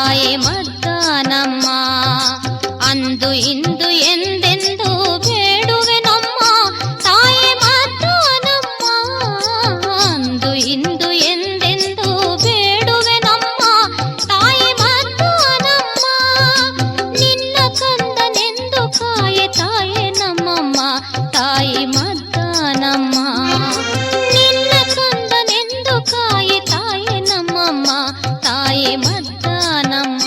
ತಾಯಿ ಮದ್ದಾನಮ್ಮ. ಅಂದು ಇಂದು ಎಂದೆಂದು ಬೇಡುವೆ ನಮ್ಮ ತಾಯಿ ಮದ್ದಾನಮ್ಮ. ಅಂದು ಇಂದು ಎಂದೆಂದು ಬೇಡುವೆ ನಮ್ಮ ತಾಯಿ ಮದ್ದಾನಮ್ಮ. ನಿನ್ನ ಕಂದನೆಂದು ಕಾಯೆ ತಾಯೆ ನಮ್ಮಮ್ಮ ತಾಯಿ ಮದ್ದಾನಮ್ಮ. ನಿನ್ನ ಕಂದನೆಂದು ಕಾಯೆ ತಾಯೆ ನಮ್ಮಮ್ಮ ತಾಯಿ ಮದ್ದಾನಮ್ಮ.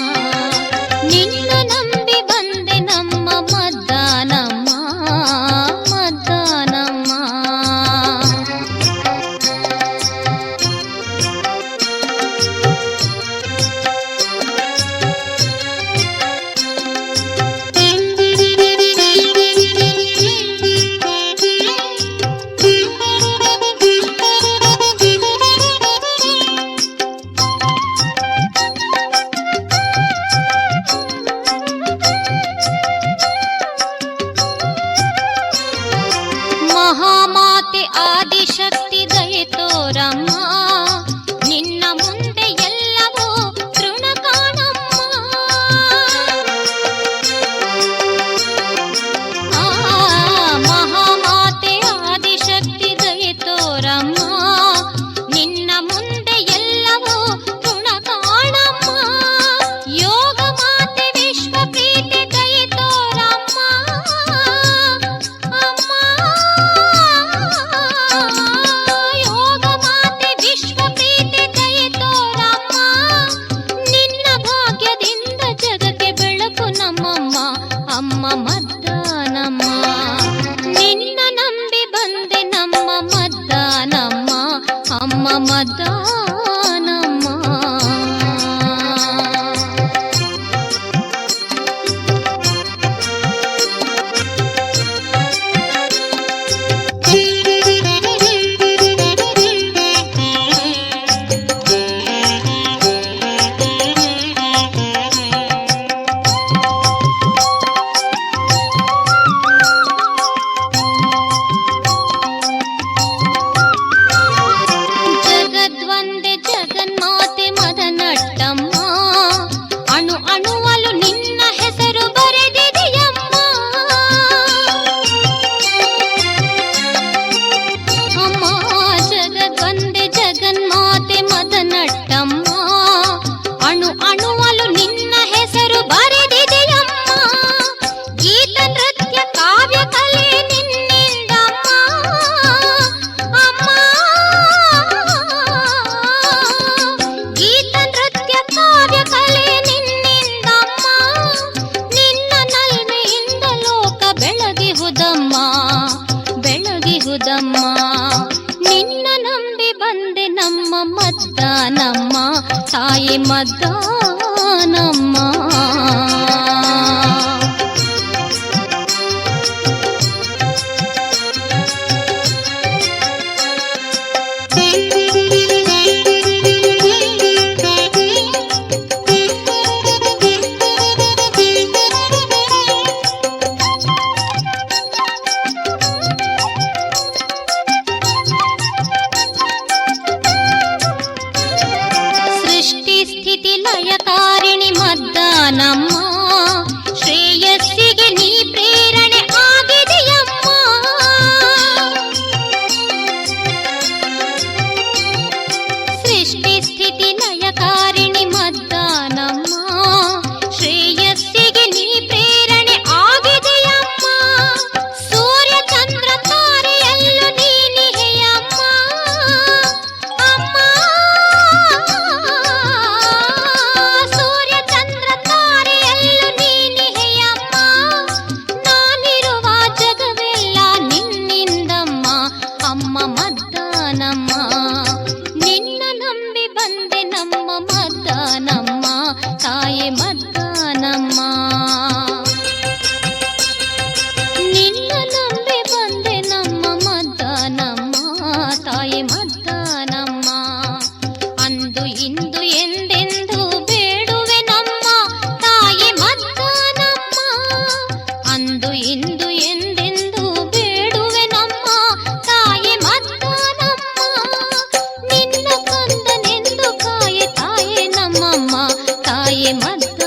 ನಿನ್ನ ನಂಬಿ ಬಂದೆ ನಮ್ಮ ಮದ್ದಾನಮ್ಮ ಮದ್ದಾನಮ್ಮ. ಮಹಾಮಾತೆ ಆದಿಶಕ್ತಿ ದಯೆ ತೋರಮ್ಮ. ನಿನ್ನ ಮುಂದೆ ಎಲ್ಲವೂ ತೃಣ ಕಾಣಮ್ಮ. ಮಹಾಮಾತೆ ಆದಿಶಕ್ತಿ ದಯೆ ತೋರಮ್ಮ. ನಿನ್ನ ಮುಂದೆ ಎಲ್ಲವೂ ತೃಣ ಕಾಣಮ್ಮ. ಯೋಗ ಮಾತೆ ವಿಶ್ವ ಪ್ರೀತಿ ದಯೆ ತೋರಮ್ಮ. ಯೋಗ ಮಾತೆ ವಿಶ್ವ ಪ್ರೀತಿ ದಯೆ ತೋರಮ್ಮ. ನಿನ್ನ ಭಾಗ್ಯದಿಂದ ಜಗಕ್ಕೆ ಬೆಳಕು ನಮ್ಮಮ್ಮ ಅಮ್ಮ ಮದ್ದಾನಮ್ಮ. ನಿನ್ನ ನಂಬಿ ಬಂದೆ ನಮ್ಮ ಮದ್ದಾನಮ್ಮ ಅಮ್ಮ ಮದ್ದಾನಮ್ಮ. ಜಗದ್ವಂದೆ ಜಗನ್ಮಾತೆ ಮದನಟ್ಟಮ್ಮ. ಅಣು ಅಣುವಲು ನಿನ್ನ ಹೆಸರು ಬರೆದಿದೆಯಮ್ಮ. ಅಮ್ಮ ಜಗದ್ವಂದೆ ಜಗನ್ಮಾತೆ ಮದನಟ್ಟಮ್ಮ. ಅಣು ಅಣುವಲು ನಿನ್ನ ಹೆಸರು ಬರೆದಿದೆಯಮ್ಮ. ಗೀತ ನೃತ್ಯ ಕಾವ್ಯ ಕಲೆ ನಿನ್ನಿಂದಮ್ಮ. ಅಮ್ಮ ಗೀತ ನೃತ್ಯ ಕಾವ್ಯ ಕಲೆ ನಿನ್ನಿಂದಮ್ಮ. ನಿನ್ನ ನಲ್ಮೆಯಿಂದ ಲೋಕ ಬೆಳಗಿಹುದಮ್ಮ ಬೆಳಗಿಹುದಮ್ಮ. ನಿನ್ನ ನಂಬಿ ಬಂದೆ ನಮ್ಮ ಮದ್ದಾನಮ್ಮ ತಾಯಿ ಮದ್ದಾನಮ್ಮ. ಸೃಷ್ಟಿ ಸ್ಥಿತಿ ಲಯಕ